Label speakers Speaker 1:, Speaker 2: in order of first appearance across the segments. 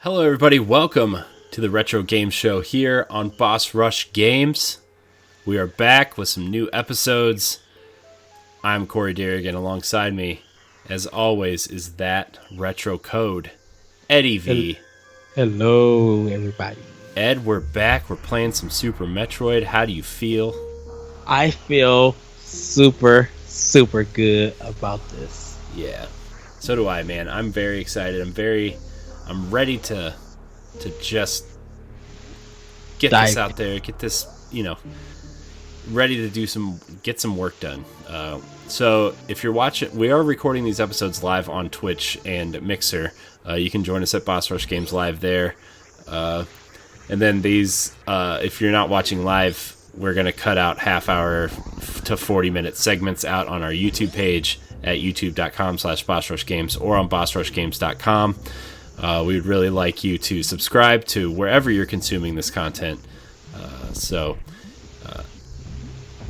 Speaker 1: Hello, everybody. Welcome to the Retro Game Show here on Boss Rush Games. We are back with some new episodes. I'm Corey Derrick, and alongside me, as always, is that Retro Code, Eddie V.
Speaker 2: Hello, everybody.
Speaker 1: Ed, we're back. We're playing some Super Metroid. How do you feel?
Speaker 2: I feel super good about this.
Speaker 1: Yeah, so do I, man. I'm very excited. I'm ready to just get this out there, get this, ready to get some work done. So if you're watching, we are recording these episodes live on Twitch and Mixer. You can join us at Boss Rush Games Live there. And then these, if you're not watching live, we're going to cut out half hour to 40-minute segments out on our YouTube page at youtube.com/bossrushgames or on bossrushgames.com. We would really like you to subscribe to wherever you're consuming this content.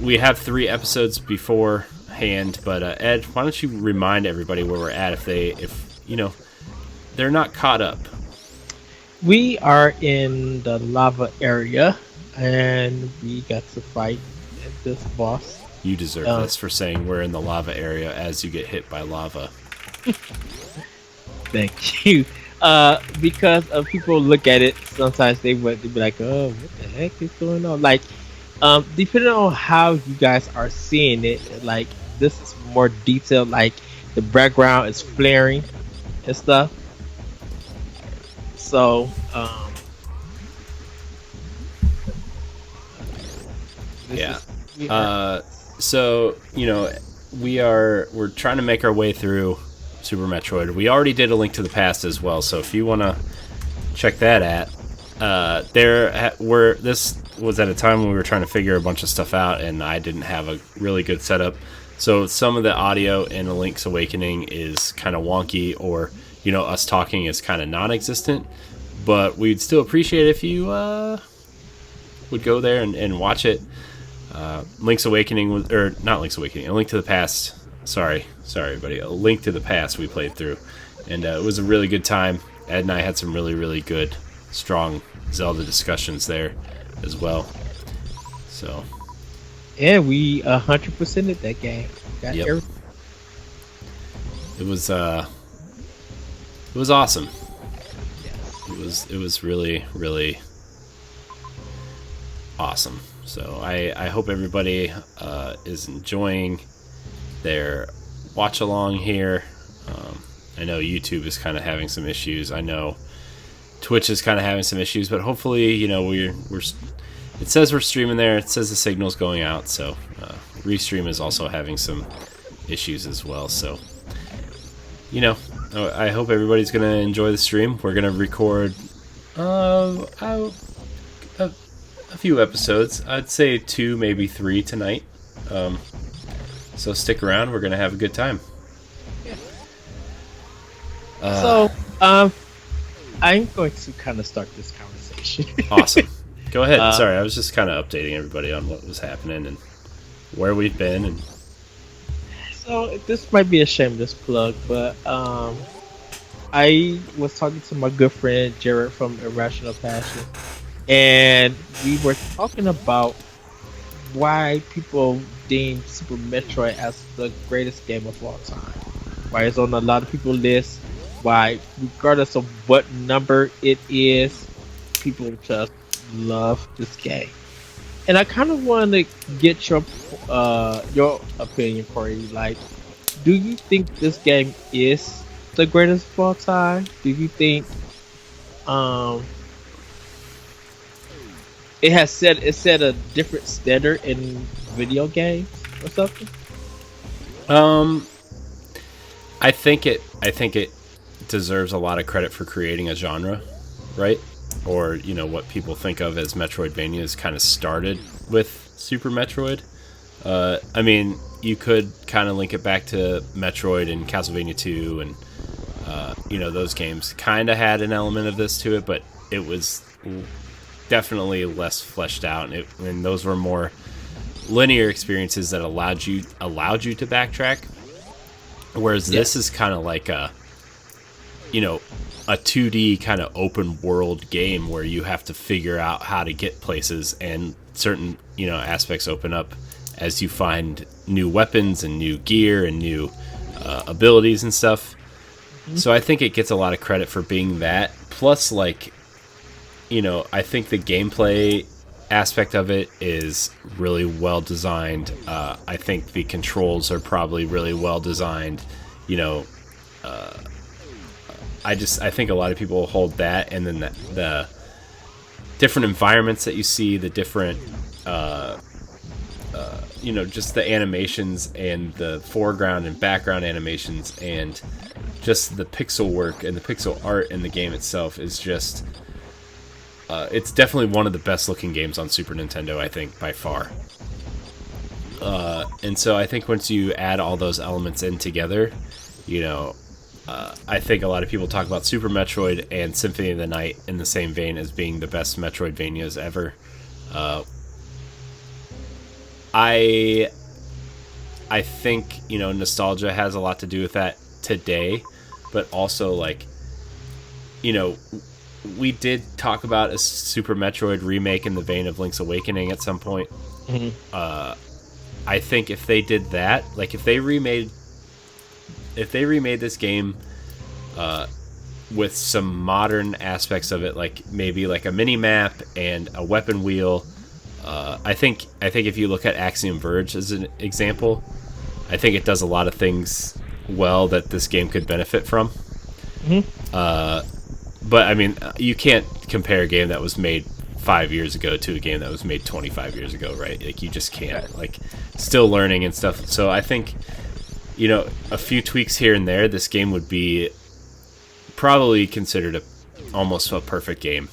Speaker 1: We have 3 episodes beforehand, but Ed, why don't you remind everybody where we're at if they're not caught up.
Speaker 2: We are in the lava area, and we got to fight this boss.
Speaker 1: You deserve this for saying we're in the lava area as you get hit by lava.
Speaker 2: Thank you. Because people look at it, sometimes they'd be like, "Oh, what the heck is going on?" Like, depending on how you guys are seeing it, like this is more detailed. Like the background is flaring and stuff. So,
Speaker 1: Yeah. So we're trying to make our way through Super Metroid. We already did a Link to the Past as well, so if you want to check that at, this was at a time when we were trying to figure a bunch of stuff out, and I didn't have a really good setup. So some of the audio in A Link's Awakening is kind of wonky, or us talking is kind of non-existent. But we'd still appreciate it if you would go there and watch it. Link's Awakening was, or not Link's Awakening, A Link to the Past. Sorry, everybody. A Link to the Past we played through, and it was a really good time. Ed and I had some really good, strong Zelda discussions there as well. So,
Speaker 2: yeah, we 100%ed that game. Got
Speaker 1: yep.
Speaker 2: everything.
Speaker 1: It was awesome. It was really awesome. So I hope everybody is enjoying their watch along here. I know YouTube is kind of having some issues. I know Twitch is kind of having some issues, but hopefully, we're. It says we're streaming there. It says the signal's going out. So Restream is also having some issues as well. So I hope everybody's gonna enjoy the stream. We're gonna record a few episodes. I'd say 2, maybe 3 tonight. So stick around. We're gonna have a good time.
Speaker 2: I'm going to kind of start this conversation.
Speaker 1: Awesome. Go ahead. Sorry, I was just kind of updating everybody on what was happening and where we've been. And
Speaker 2: so this might be a shameless plug, but I was talking to my good friend Jared from Irrational Passion, and we were talking about why people deem Super Metroid as the greatest game of all time. Why it's on a lot of people's lists. Why, regardless of what number it is, people just love this game. And I kind of want to get your opinion, Corey. Like, do you think this game is the greatest of all time? Do you think it set a different standard in video games or something?
Speaker 1: I think it deserves a lot of credit for creating a genre, right? Or what people think of as Metroidvania is kind of started with Super Metroid. I mean, you could kind of link it back to Metroid and Castlevania 2, and those games kind of had an element of this to it, but it was definitely less fleshed out, and those were more linear experiences that allowed you to backtrack. Whereas this is kind of like a, a 2D kind of open world game where you have to figure out how to get places, and certain aspects open up as you find new weapons and new gear and new abilities and stuff. So I think it gets a lot of credit for being that. Plus, like, I think the gameplay aspect of it is really well designed. I think the controls are probably really well designed. I think a lot of people hold that, and then the different environments that you see, the different, just the animations and the foreground and background animations, and just the pixel work and the pixel art in the game itself is just, it's definitely one of the best looking games on Super Nintendo, I think, by far. And so I think once you add all those elements in together, I think a lot of people talk about Super Metroid and Symphony of the Night in the same vein as being the best Metroidvanias ever. I think, nostalgia has a lot to do with that today, but also, like, we did talk about a Super Metroid remake in the vein of Link's Awakening at some point. Mm-hmm. I think if they did that, like, if they remade this game with some modern aspects of it, like maybe like a mini map and a weapon wheel, I think if you look at Axiom Verge as an example, I think it does a lot of things well that this game could benefit from. Mm-hmm. But I mean, you can't compare a game that was made 5 years ago to a game that was made 25 years ago, right? Like, you just can't. Like, still learning and stuff. So I think, a few tweaks here and there, this game would be probably considered almost a perfect game.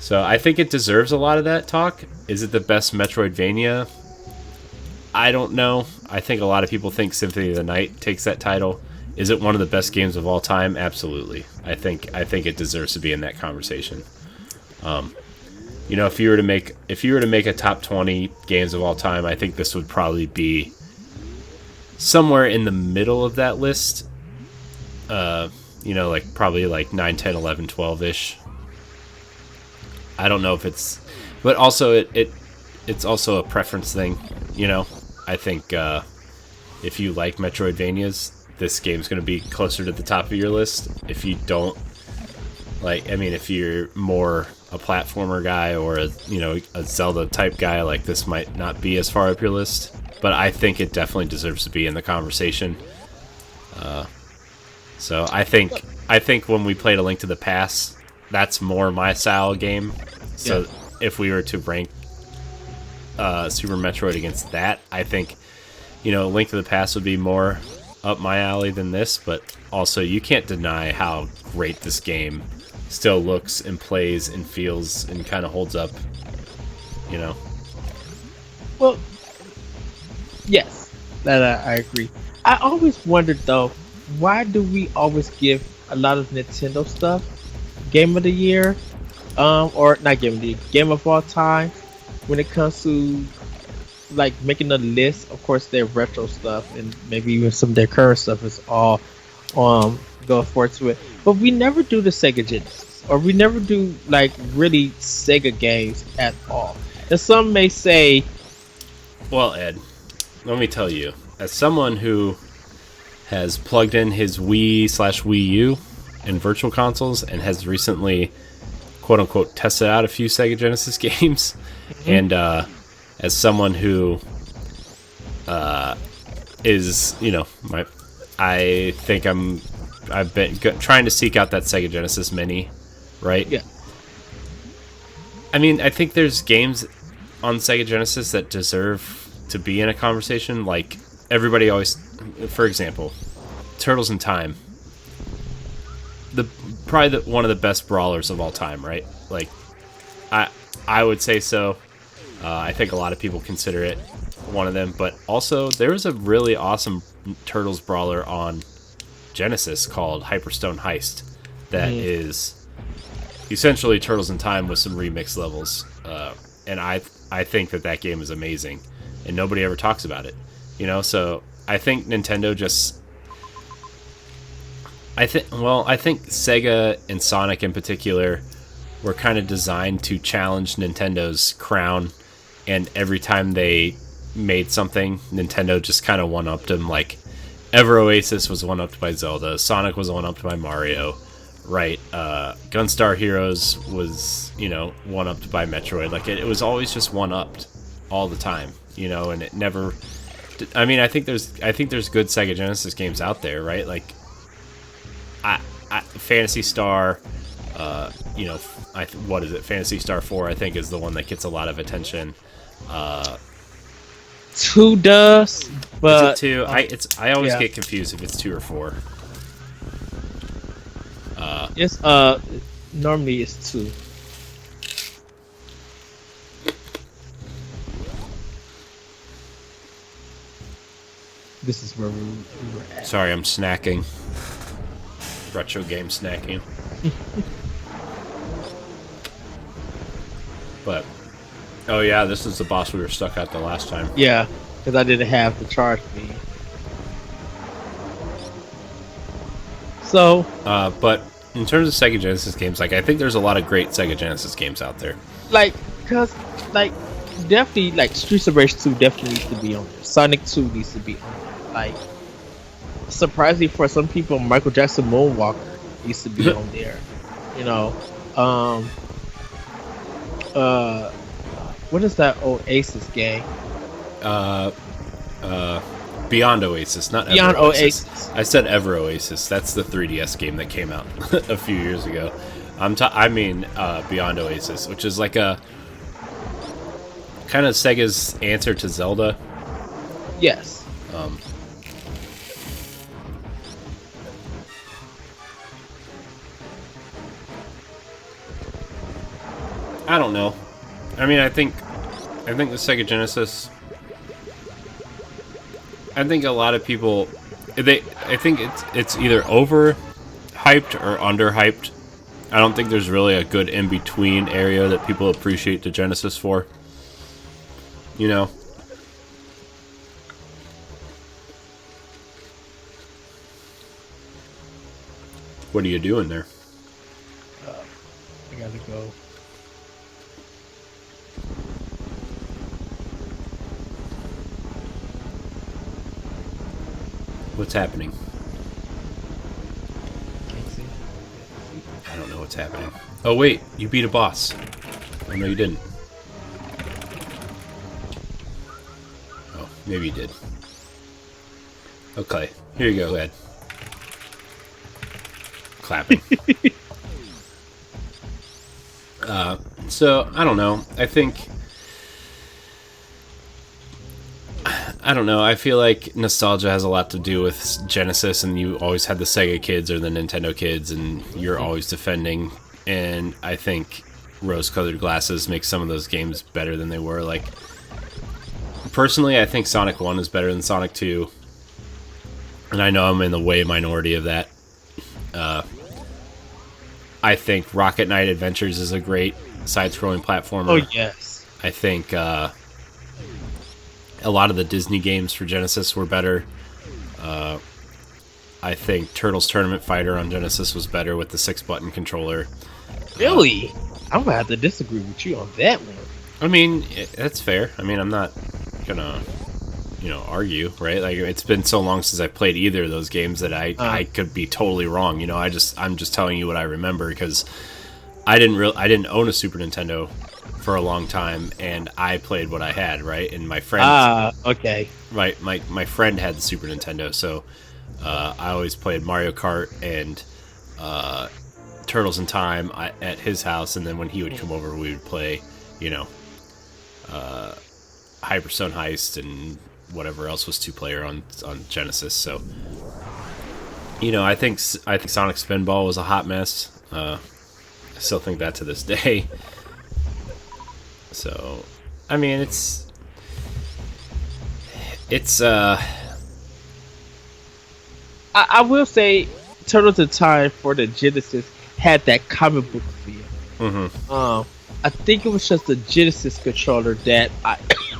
Speaker 1: So I think it deserves a lot of that talk. Is it the best Metroidvania? I don't know. I think a lot of people think Symphony of the Night takes that title. Is it one of the best games of all time? Absolutely. I think it deserves to be in that conversation. If you were to make a top 20 games of all time, I think this would probably be somewhere in the middle of that list. Like probably like 9, 10, 11, 12-ish. I don't know if it's, but also it's also a preference thing. I think if you like Metroidvanias, this game's going to be closer to the top of your list. If you don't, if you're more a platformer guy or a Zelda type guy, like, this might not be as far up your list. But I think it definitely deserves to be in the conversation. So I think when we played A Link to the Past, that's more my style game. So if we were to rank Super Metroid against that, I think Link to the Past would be more up my alley than this. But also, you can't deny how great this game still looks and plays and feels and kind of holds up.
Speaker 2: Well, yes, that I agree. I always wondered, though, why do we always give a lot of Nintendo stuff Game of the Year, or not Game of the Year, Game of all time, when it comes to, like, making a list? Of course, their retro stuff and maybe even some of their current stuff is all going forward to it. But we never do the Sega Genesis, or we never do, like, really Sega games at all. And some may say,
Speaker 1: well, Ed, let me tell you, as someone who has plugged in his Wii/Wii U and virtual consoles and has recently, quote unquote, tested out a few Sega Genesis games, and as someone who is, I think I've been trying to seek out that Sega Genesis Mini, right?
Speaker 2: Yeah.
Speaker 1: I mean, I think there's games on Sega Genesis that deserve to be in a conversation. Like, everybody always, for example, Turtles in Time, probably one of the best brawlers of all time, right? Like, I would say so. I think a lot of people consider it one of them, but also there was a really awesome Turtles brawler on Genesis called Hyperstone Heist that is essentially Turtles in Time with some remix levels, and I think that game is amazing, and nobody ever talks about it, So I think Nintendo I think Sega and Sonic in particular were kind of designed to challenge Nintendo's crown, and every time they made something, Nintendo just kind of one-upped them. Like, Ever Oasis was one-upped by Zelda, Sonic was one-upped by Mario, right? Gunstar Heroes was, one-upped by Metroid. Like, it was always just one-upped all the time, and it never... I mean, I think there's good Sega Genesis games out there, right? Like, Phantasy Star, what is it? Phantasy Star 4, I think, is the one that gets a lot of attention.
Speaker 2: 2 does, but
Speaker 1: is it 2? I always get confused if it's 2 or 4.
Speaker 2: It's normally it's 2. This is where we were at.
Speaker 1: Sorry, I'm snacking. Retro game snacking. But, oh yeah, this is the boss we were stuck at the last time.
Speaker 2: Yeah, because I didn't have the charge fee. So,
Speaker 1: but in terms of Sega Genesis games, like, I think there's a lot of great Sega Genesis games out there.
Speaker 2: Definitely, Streets of Rage 2 definitely needs to be on there. Sonic 2 needs to be on there. Surprisingly for some people, Michael Jackson Moonwalker needs to be on there. What is that Oasis game?
Speaker 1: Beyond Oasis, not
Speaker 2: Beyond
Speaker 1: Ever Oasis.
Speaker 2: Oasis.
Speaker 1: I said Ever Oasis. That's the 3DS game that came out a few years ago. I mean Beyond Oasis, which is like a kind of Sega's answer to Zelda.
Speaker 2: Yes.
Speaker 1: I don't know. I mean, I think the Sega Genesis. I think a lot of people, I think it's either over hyped or under hyped. I don't think there's really a good in between area that people appreciate the Genesis for. What are you doing there?
Speaker 2: I gotta go.
Speaker 1: What's happening? I don't know what's happening. Oh wait, you beat a boss. Oh no, you didn't. Oh, maybe you did. Okay, here you go, Ed. Clapping. So I don't know. I don't know. I feel like nostalgia has a lot to do with Genesis, and you always had the Sega kids or the Nintendo kids, and you're always defending. And I think rose-colored glasses make some of those games better than they were. Like, personally, I think Sonic 1 is better than Sonic 2. And I know I'm in the way minority of that. I think Rocket Knight Adventures is a great side-scrolling platformer.
Speaker 2: Oh, yes.
Speaker 1: I think a lot of the Disney games for Genesis were better. I think Turtles Tournament Fighter on Genesis was better with the 6-button controller.
Speaker 2: Really? I'm gonna have to disagree with you on that one.
Speaker 1: I mean, that's fair. I mean, I'm not gonna, argue, right? Like, it's been so long since I played either of those games that I could be totally wrong. I'm just telling you what I remember, because I didn't own a Super Nintendo for a long time, and I played what I had, right? And my friend,
Speaker 2: okay,
Speaker 1: right, my friend had the Super Nintendo, so I always played Mario Kart and Turtles in Time at his house, and then when he would come over, we would play, Hyperstone Heist and whatever else was 2-player on Genesis. So, I think Sonic Spinball was a hot mess. I still think that to this day. So, I mean, it's
Speaker 2: I will say Turtles in Time for the Genesis had that comic book feel.
Speaker 1: Mm-hmm.
Speaker 2: I think it was just the Genesis controller that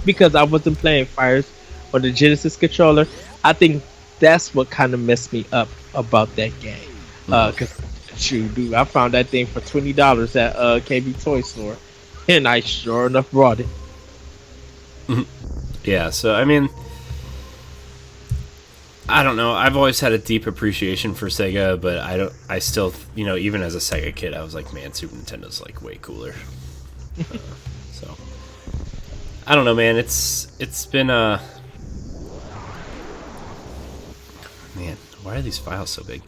Speaker 2: because I wasn't playing Fires on the Genesis controller, I think that's what kind of messed me up about that game. Cause shoot, dude, I found that thing for $20 at KB Toy Store, and I sure enough brought it.
Speaker 1: Yeah, so I mean, I don't know. I've always had a deep appreciation for Sega, but I don't. I still, even as a Sega kid, I was like, man, Super Nintendo's like way cooler. So I don't know, man. It's been man. Why are these files so big?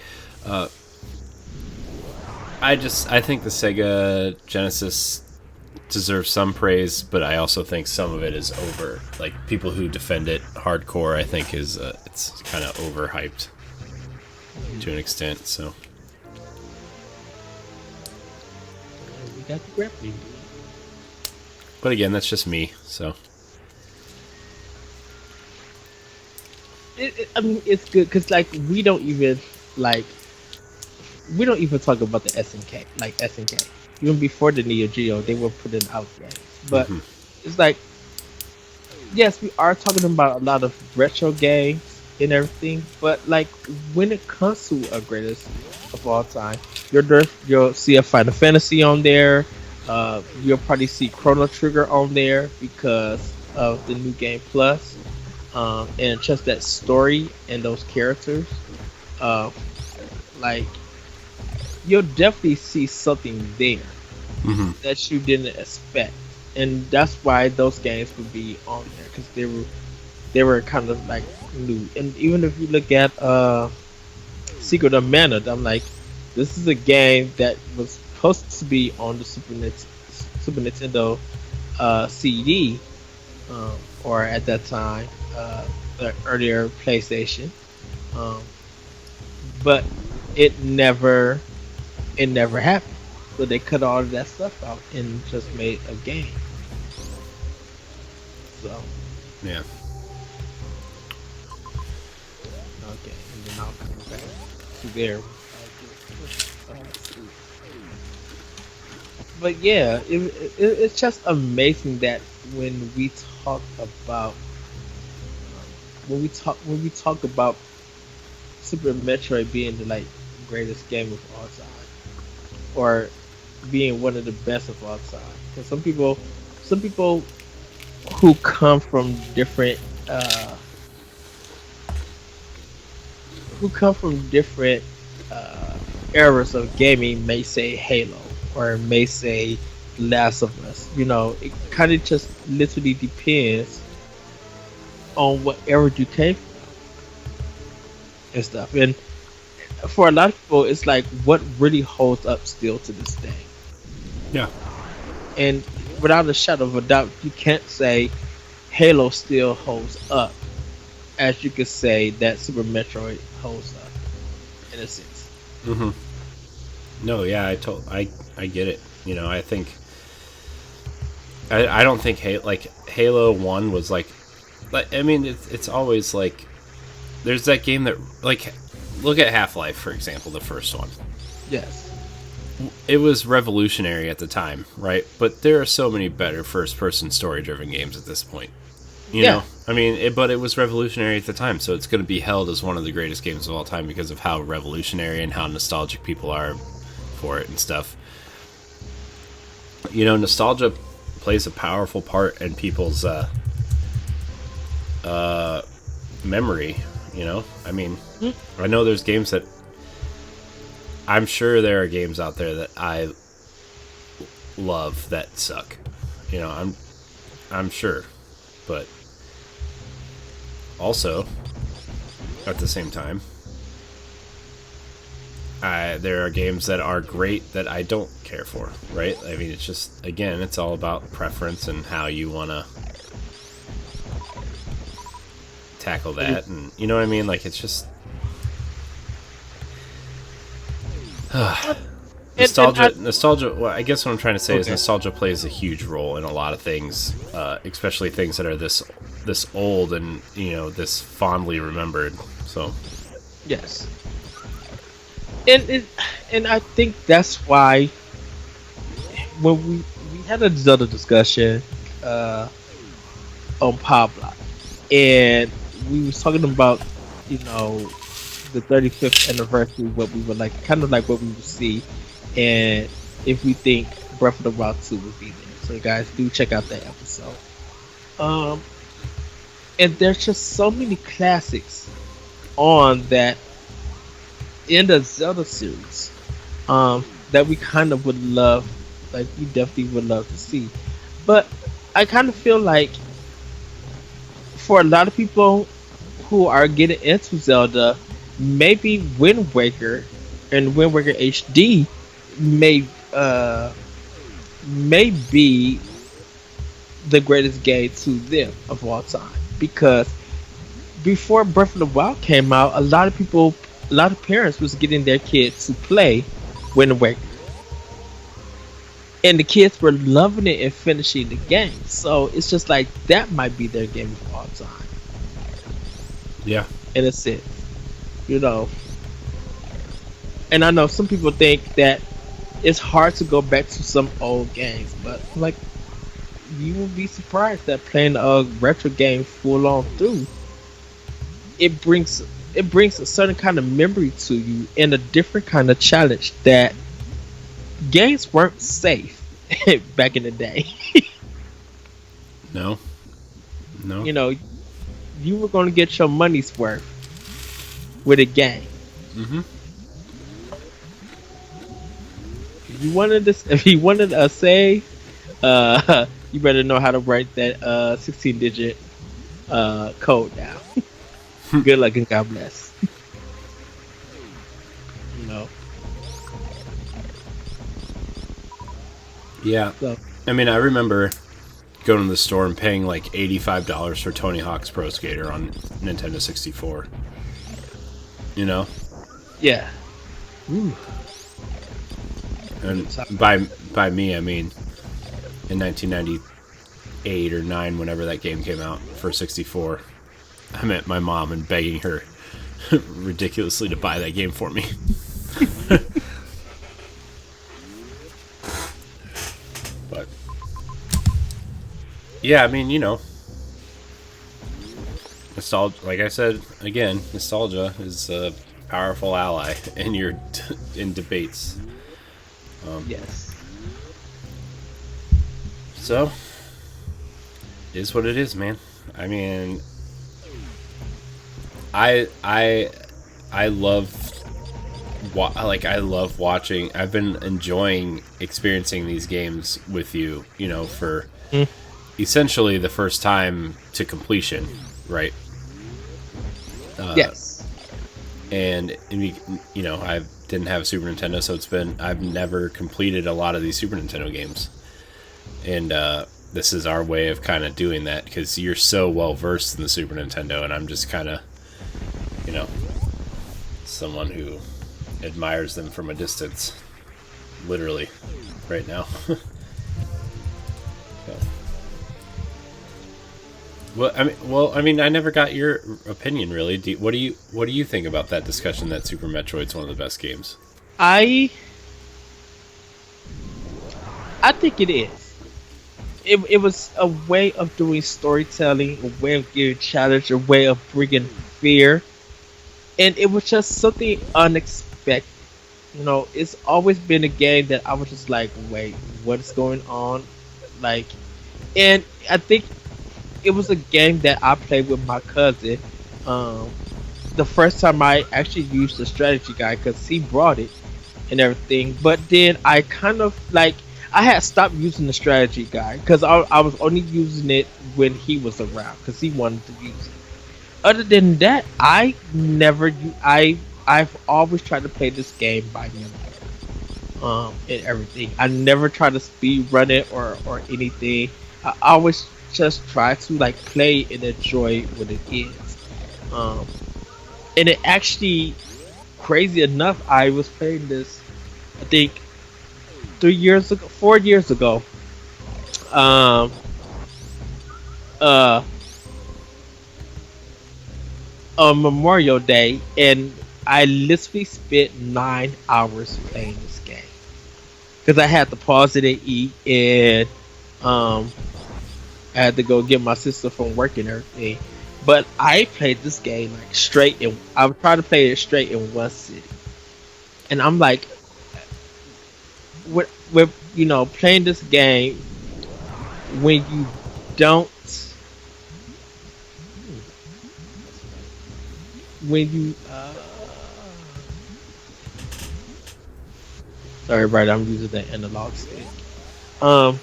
Speaker 1: I think the Sega Genesis deserves some praise, but I also think some of it is over. Like people who defend it hardcore, I think is it's kind of overhyped to an extent. So
Speaker 2: We got the grappling.
Speaker 1: but again, that's just me. So
Speaker 2: I mean, it's good because like like we don't even talk about the SNK like SNK. Even before the Neo Geo, they were putting out games, but it's like yes, we are talking about a lot of retro games and everything, but like when it comes to a greatest of all time, you'll see a Final Fantasy on there. You'll probably see Chrono Trigger on there because of the new game plus, and just that story and those characters. Uh, like you'll definitely see something there that you didn't expect, and that's why those games would be on there because they were kind of like new. And even if you look at Secret of Mana, I'm like, this is a game that was supposed to be on the Super Nintendo CD, or at that time the earlier PlayStation, um, but it never happened. So they cut all of that stuff out and just made a game. So
Speaker 1: yeah,
Speaker 2: okay, and then I'll come back to there. But yeah, it's just amazing that when we talk about when we talk about Super Metroid being the like greatest game of all time, or being one of the best of all time. Because some people who come from different who come from different eras of gaming may say Halo or may say Last of Us. It kind of just literally depends on what era you came from and stuff. And for a lot of people, it's like what really holds up still to this day.
Speaker 1: yeah,
Speaker 2: And without a shadow of a doubt, you can't say Halo still holds up as you could say that Super Metroid holds up in a sense.
Speaker 1: no, yeah, I get it. I think I don't think Halo 1 was like I mean it's always like there's that game that like look at Half-Life, for example, the first one.
Speaker 2: Yes.
Speaker 1: It was revolutionary at the time, right? But there are so many better first-person story-driven games at this point. You
Speaker 2: Yeah.
Speaker 1: know, I mean, but it was revolutionary at the time, so it's going to be held as one of the greatest games of all time because of how revolutionary and how nostalgic people are for it and stuff. Nostalgia plays a powerful part in people's memory. I mean, I know there's games that I'm sure there are games out there that I love that suck. I'm sure, but also at the same time, there are games that are great that I don't care for. Right? I mean, it's just again, it's all about preference and how you want to tackle that, and you know what I mean. Like it's just nostalgia. Well, I guess what I'm trying to say is nostalgia plays a huge role in a lot of things, especially things that are this old and this fondly remembered. So
Speaker 2: Yes. And I think that's why when we had a Zelda discussion on Pablo, and we was talking about you know the 35th anniversary, what we would like, kind of like what we would see, and if we think Breath of the Wild 2 would be there. So guys, do check out that episode. Um, and there's just so many classics on that in the Zelda series that we kind of would love, like we definitely would love to see. But I kind of feel like for a lot of people who are getting into Zelda, maybe Wind Waker and Wind Waker HD may may be the greatest game to them of all time because before Breath of the Wild came out, a lot of parents was getting their kids to play Wind Waker, and the kids were loving it and finishing the game. So it's just like that might be their game of all time,
Speaker 1: Yeah.
Speaker 2: in a sense, you know. And I know some people think that it's hard to go back to some old games, but like you will be surprised that playing a retro game full on through it brings it brings a certain kind of memory to you and a different kind of challenge that games weren't safe back in the day.
Speaker 1: No. No.
Speaker 2: You know, you were going to get your money's worth with a game.
Speaker 1: Mm-hmm.
Speaker 2: If you wanted a save, you better know how to write that 16-digit code down. Good luck and God bless. You know.
Speaker 1: Yeah.
Speaker 2: So
Speaker 1: I mean, I remember going to the store and paying like $85 for Tony Hawk's Pro Skater on Nintendo 64. You know?
Speaker 2: yeah. Ooh.
Speaker 1: And by me, I mean in 1998 or 9, whenever that game came out for 64, I met my mom and begging her ridiculously to buy that game for me. But yeah, I mean, you know, nostalgia. Like I said again, nostalgia is a powerful ally in your in debates.
Speaker 2: Yes.
Speaker 1: So, it is what it is, man. I mean, I love I love watching. I've been enjoying experiencing these games with you, you know, for essentially the first time to completion, right?
Speaker 2: Yes.
Speaker 1: And you know, I didn't have a Super Nintendo, so I've never completed a lot of these Super Nintendo games, and this is our way of kind of doing that because you're so well versed in the Super Nintendo, and I'm just kind of, you know, someone who admires them from a distance, literally, right now. So. Well, I mean, I never got your opinion really. What do you think about that discussion that Super Metroid's one of the best games?
Speaker 2: I think it is. It was a way of doing storytelling, a way of giving challenge, a way of bringing fear, and it was just something unexpected. You know, it's always been a game that I was just like, wait, what is going on? Like, and I think it was a game that I played with my cousin. Um, the first time I actually used the strategy guide because he brought it and everything. But then I kind of like I had stopped using the strategy guide because I was only using it when he was around because he wanted to use it. Other than that, I never I've always tried to play this game by memory. And everything. I never try to speed run it or anything. I always just try to like play and enjoy what it is. Um, and it actually, crazy enough, I was playing this, I think 3 years ago, 4 years ago. Um, uh, on Memorial Day, and I literally spent 9 hours playing this game because I had to pause it and eat, and I had to go get my sister from work and everything. But I played this game like straight, and I would try to play it straight in one city. And I'm like, with playing this game when you don't when you sorry, right, I'm using the analog stick. Um,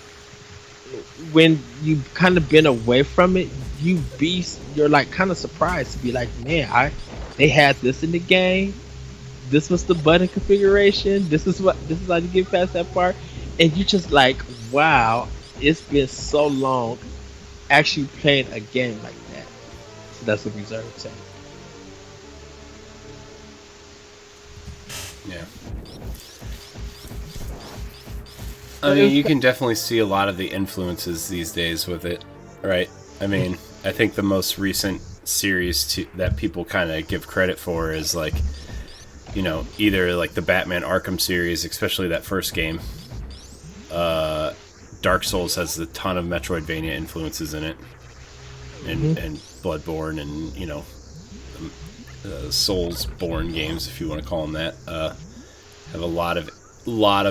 Speaker 2: when you kind of been away from it, you're like kind of surprised to be like, man, I they had this in the game. This was the button configuration. This is how you get past that part, and you just like, wow, it's been so long actually playing a game like that. So that's what Reserve saying.
Speaker 1: Yeah. I
Speaker 2: But it
Speaker 1: mean,
Speaker 2: was
Speaker 1: you can definitely see a lot of the influences these days with it, right? I mean, I think the most recent series that people kind of give credit for is like, either like the Batman Arkham series, especially that first game. Dark Souls has a ton of Metroidvania influences in it,
Speaker 2: hmm
Speaker 1: and Bloodborne, and Souls-born games, if you want to call them that, have a lot of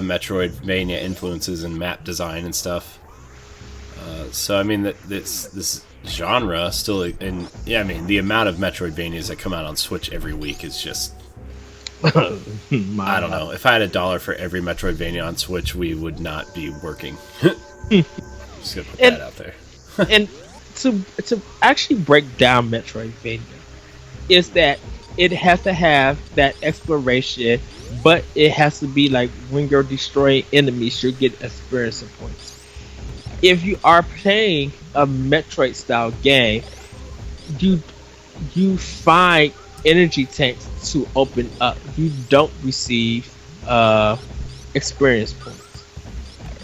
Speaker 1: Metroidvania influences in map design and stuff. So I mean that this genre still, and yeah, I mean the amount of Metroidvanias that come out on Switch every week is just, I
Speaker 2: mind
Speaker 1: don't
Speaker 2: boggling.
Speaker 1: know. If I had $1 for every Metroidvania on Switch, we would not be working. Just gonna put
Speaker 2: And
Speaker 1: that out there.
Speaker 2: and to actually break down Metroidvania is that it has to have that exploration, but it has to be like when you're destroying enemies, you get experience points. If you are playing a Metroid style game, you you find energy tanks to open up. You don't receive experience points.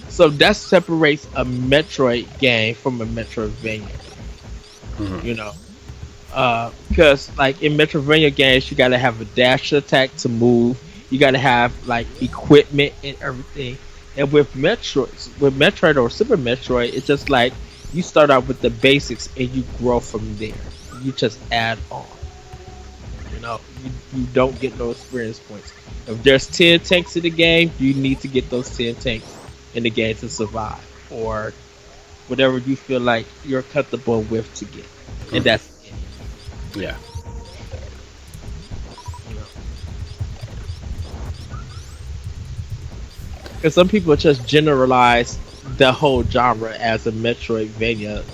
Speaker 2: So that separates a Metroid game from a Metroidvania.
Speaker 1: Hmm.
Speaker 2: You know, because like in Metroidvania games, you gotta have a dash attack to move. You gotta have like equipment and everything. And with Metroid or Super Metroid, it's just like you start out with the basics and you grow from there. You just add on. You don't get no experience points. If there's 10 tanks in the game, you need to get those 10 tanks in the game to survive, or whatever you feel like you're comfortable with to get, and that's it.
Speaker 1: Yeah.
Speaker 2: You know, because some people just generalize the whole genre as a Metroidvania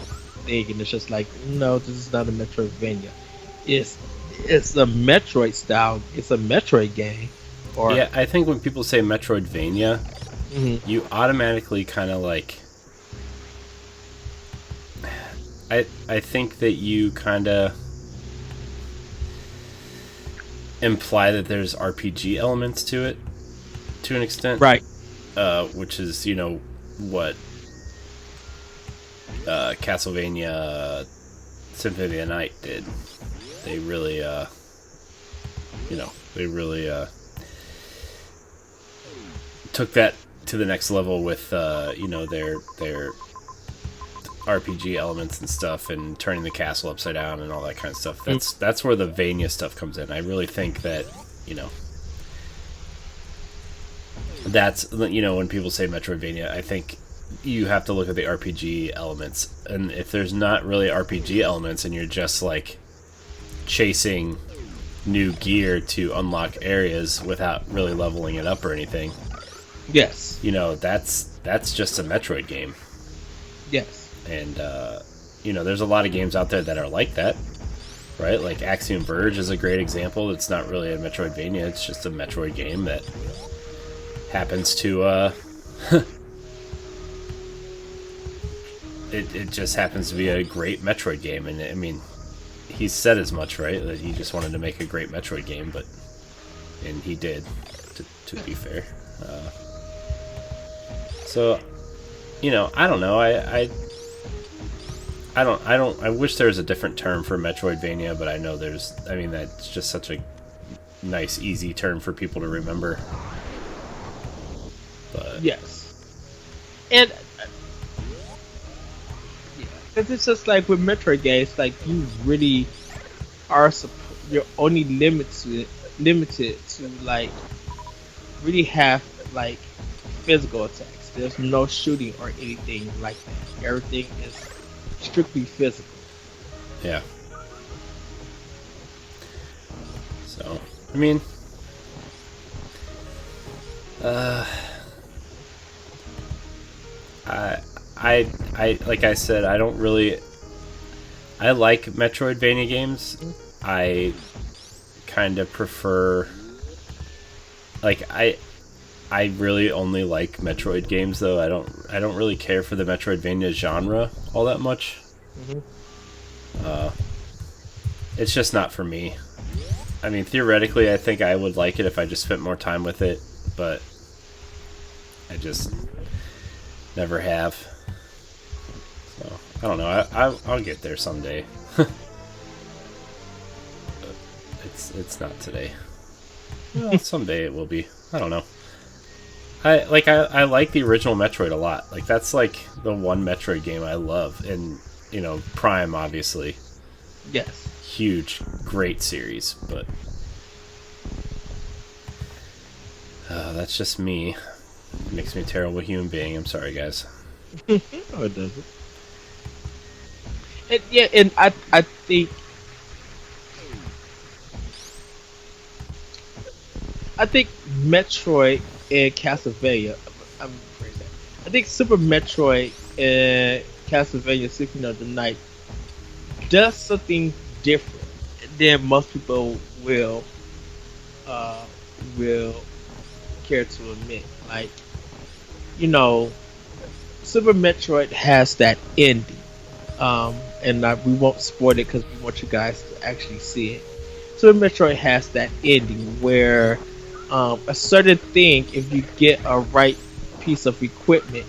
Speaker 2: thing, and it's just like, no, this is not a Metroidvania. It's it's a Metroid style. It's a Metroid game, or
Speaker 1: Yeah, I think when people say Metroidvania,
Speaker 2: mhm.
Speaker 1: you automatically kind of like. I think that you kind of imply that there's RPG elements to it, to an extent,
Speaker 2: Right.
Speaker 1: which is what Castlevania Symphony of the Night did. They really they really took that to the next level with their RPG elements and stuff, and turning the castle upside down and all that kind of stuff.
Speaker 2: Mm.
Speaker 1: That's where the Vania stuff comes in. I really think that that's when people say Metroidvania, I think you have to look at the RPG elements, and if there's not really RPG elements and you're just like chasing new gear to unlock areas without really leveling it up or anything,
Speaker 2: Yes.
Speaker 1: that's just a Metroid game.
Speaker 2: Yes.
Speaker 1: And there's a lot of games out there that are like that, right? Like Axiom Verge is a great example. It's not really a Metroidvania, it's just a Metroid game that happens to it just happens to be a great Metroid game. And I mean, he said as much, right? That he just wanted to make a great Metroid game, and he did, to be fair. So I don't know. I wish there was a different term for Metroidvania, but I know there's. I mean, that's just such a nice, easy term for people to remember. But
Speaker 2: Yes. And yeah, Cause it's just like with Metroid games, like you really are you're only limited to like really have like physical attacks. There's no shooting or anything like that. Everything is strictly physical.
Speaker 1: Yeah. So, I mean, uh, I, like I said, I don't really. I like Metroidvania games. I kind of prefer. Like I really only like Metroid games though. I don't really care for the Metroidvania genre all that much.
Speaker 2: Mm-hmm.
Speaker 1: It's just not for me. I mean, theoretically, I think I would like it if I just spent more time with it, but I just never have. So I don't know. I'll get there someday. But it's not today. Well, someday it will be. I don't know. I like the original Metroid a lot. Like that's like the one Metroid game I love, and you know Prime obviously
Speaker 2: Yes.
Speaker 1: huge, great series, but that's just me. It makes me a terrible human being. I'm sorry, guys.
Speaker 2: No, it doesn't. And yeah, and I think Metroid and Castlevania. I'm rephrase that. I think Super Metroid and Castlevania Symphony of the Night does something different than most people uh, will care to admit. Like you know, Super Metroid has that ending, and we won't spoil it because we want you guys to actually see it. Super Metroid has that ending where a certain thing, if you get a right piece of equipment,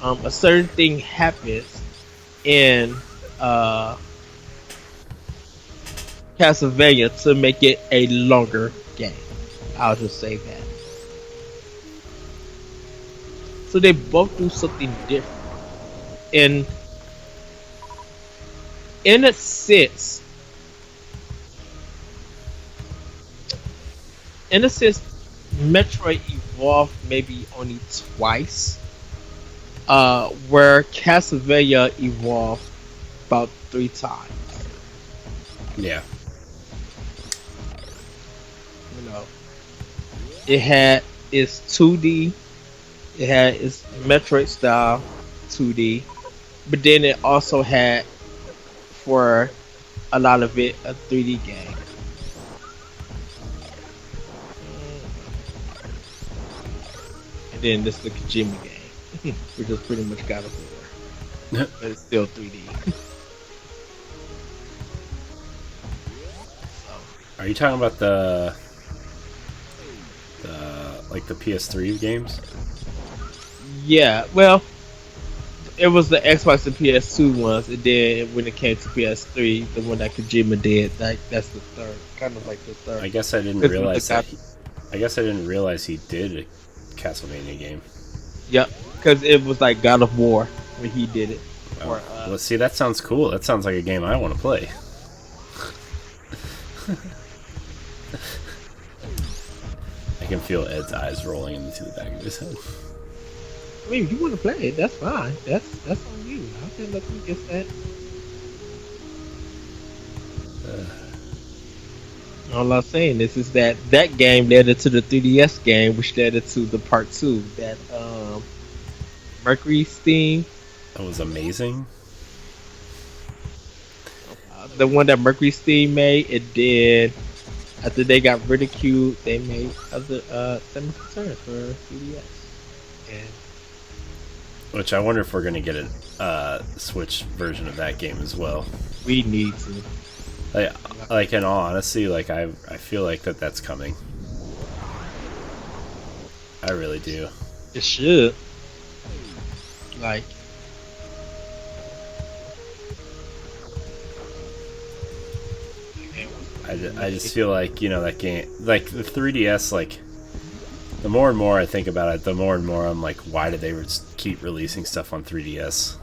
Speaker 2: a certain thing happens in uh, Castlevania to make it a longer game. I'll just say that. So they both do something different. And in a sense, Metroid evolved maybe only twice, where Castlevania evolved about 3 times.
Speaker 1: Yeah.
Speaker 2: You know, it had its 2D, it had its Metroid style 2D, but then it also had for a lot of it a 3D game. And then this is the Kojima game, which is pretty much God of War, but it's still 3D.
Speaker 1: Are you talking about the like the PS3 games?
Speaker 2: Yeah, well, it was the Xbox and PS2 ones, and then when it came to PS3, the one that Kojima did, that's the third, kind of like the third.
Speaker 1: I guess I didn't realize that. I guess I didn't realize he did a Castlevania game.
Speaker 2: Yep, because it was like God of War when he did it.
Speaker 1: Oh. Well, see, that sounds cool. That sounds like a game I want to play. I can feel Ed's eyes rolling into the back of his head.
Speaker 2: I mean, if you want to play it, that's fine. That's on you. I can't let you get that. All I'm saying is that game led into the 3DS game, which led into the part 2, that Mercury Steam.
Speaker 1: That was amazing.
Speaker 2: The one that Mercury Steam made, it did. After they got ridiculed, they made other Samus Returns for 3DS. And
Speaker 1: which I wonder if we're gonna get a Switch version of that game as well.
Speaker 2: We need to.
Speaker 1: Like in all honesty, like I feel like that's coming. I really do.
Speaker 2: It should. Like.
Speaker 1: I just feel like, you know, that game, like the 3DS, like the more and more I think about it, the more and more I'm like, why do they keep releasing stuff on 3DS?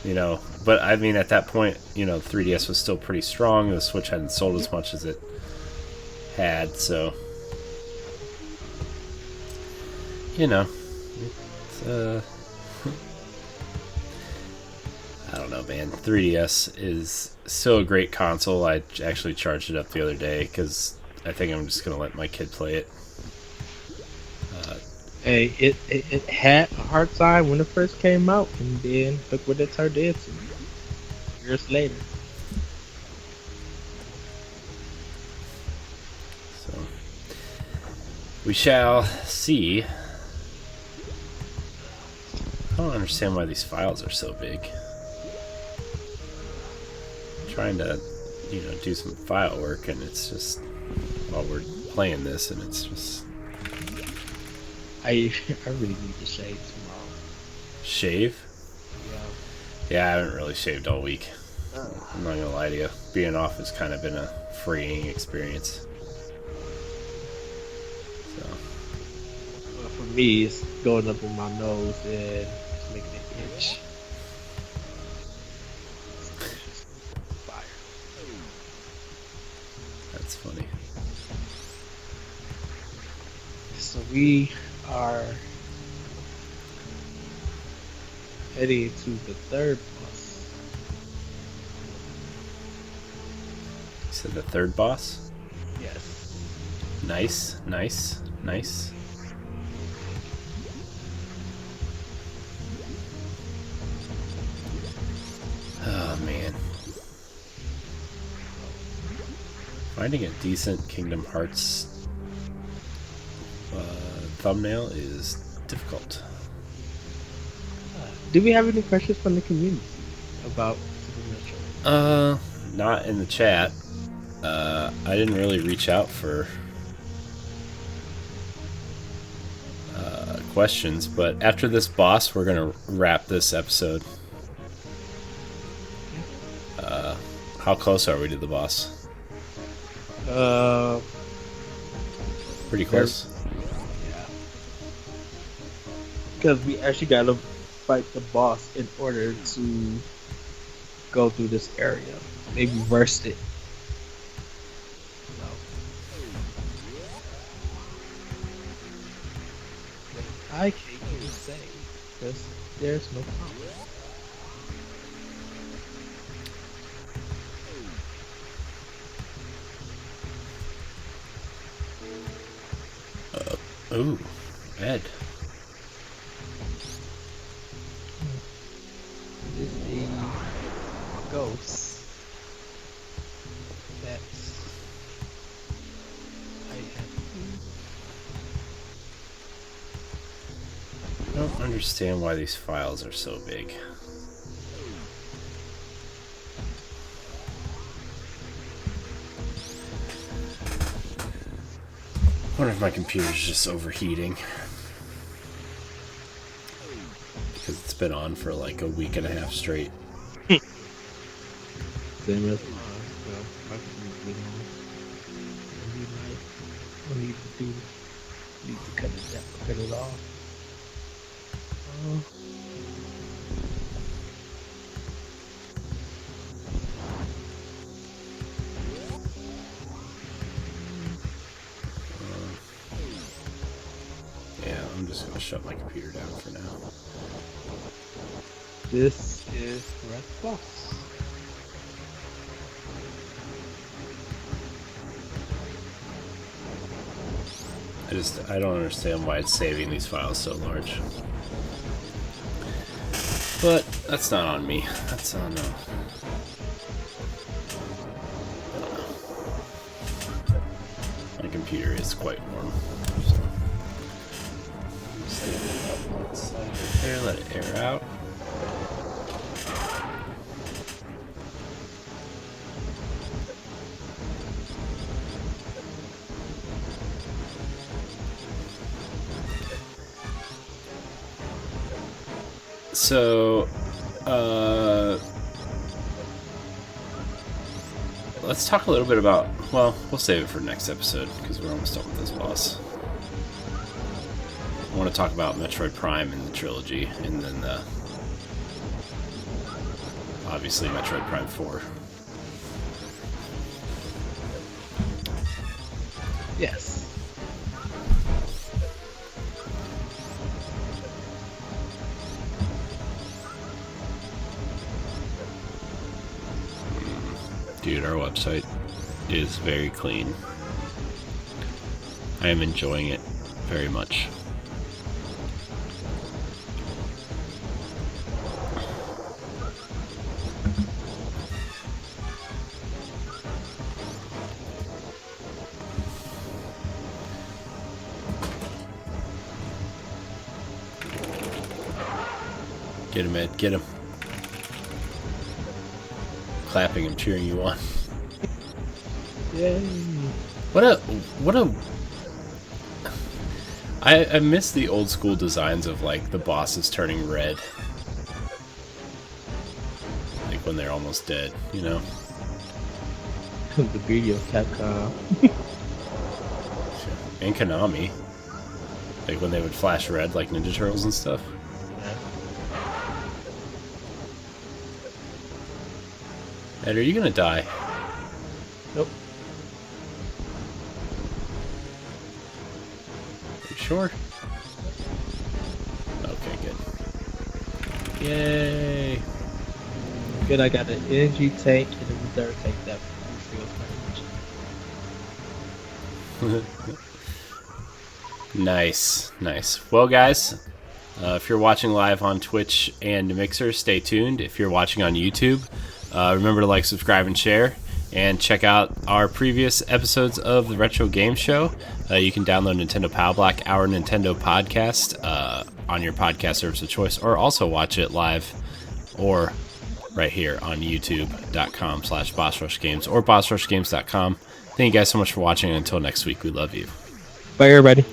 Speaker 1: You know, but I mean, at that point, you know, 3DS was still pretty strong. The Switch hadn't sold as much as it had, so you know, it's, I don't know, man. 3DS is still a great console. I actually charged it up the other day because I think I'm just gonna let my kid play it.
Speaker 2: Hey, it had a hard time when it first came out, and then look what it turned into years later.
Speaker 1: So we shall see. I don't understand why these files are so big. I'm trying to, you know, do some file work, and it's just while we're playing this, and it's just
Speaker 2: I I really need to shave tomorrow.
Speaker 1: shave. Yeah, I haven't really shaved all week. I'm not gonna lie to you. Being off has kind of been a freeing experience. So,
Speaker 2: Well, for me, it's going up in my nose and it's making it itch. Fire.
Speaker 1: that's funny.
Speaker 2: So we are heading to the third bus.
Speaker 1: You said the third boss?
Speaker 2: Yes.
Speaker 1: Nice, nice, nice. Oh, man. Finding a decent Kingdom Hearts thumbnail is difficult.
Speaker 2: Do we have any questions from the community about Super Metroid?
Speaker 1: Not in the chat. I didn't really reach out for questions, but after this boss, we're gonna wrap this episode. How close are we to the boss? Pretty close.
Speaker 2: Yeah. Because we actually gotta fight the boss in order to go through this area. They reversed it. So. I can't say because there's no problem.
Speaker 1: Ooh, Ed.
Speaker 2: It is a ghost that I have.
Speaker 1: I don't understand why these files are so big. I wonder if my computer's just overheating. Because it's been on for like a week and a half straight.
Speaker 2: Same as mine. Well, I can leave it on. We need to cut it down, cut it off.
Speaker 1: Yeah, I'm just gonna shut my computer down for now.
Speaker 2: This is Red Boss.
Speaker 1: I don't understand why it's saving these files so large. But that's not on me. That's on I don't know. My computer is quite warm. So stand it up on its side right there, let it air out. So, let's talk a little bit about, well, we'll save it for next episode because we're almost done with this boss. I want to talk about Metroid Prime and the trilogy, and then obviously Metroid Prime 4.
Speaker 2: Yes.
Speaker 1: Dude, our website is very clean. I am enjoying it very much. Get him, Ed. Get him. Clapping and cheering you on.
Speaker 2: Yay.
Speaker 1: What a I miss the old school designs of like the bosses turning red. Like when they're almost dead, you know?
Speaker 2: The beauty of Capcom.
Speaker 1: And Konami. Like when they would flash red like Ninja Turtles and stuff. Ed, are you gonna die?
Speaker 2: Nope.
Speaker 1: Are you sure? Okay, good. Yay!
Speaker 2: Good, I got an energy tank and a reserve tank that refills my energy.
Speaker 1: Nice, nice. Well, guys, if you're watching live on Twitch and Mixer, stay tuned. If you're watching on YouTube, remember to like, subscribe, and share. And check out our previous episodes of the Retro Game Show. You can download Nintendo Power Black, our Nintendo podcast, on your podcast service of choice, or also watch it live or right here on youtube.com/BossRushGames or BossRushGames.com. Thank you guys so much for watching, and until next week, we love you.
Speaker 2: Bye, everybody.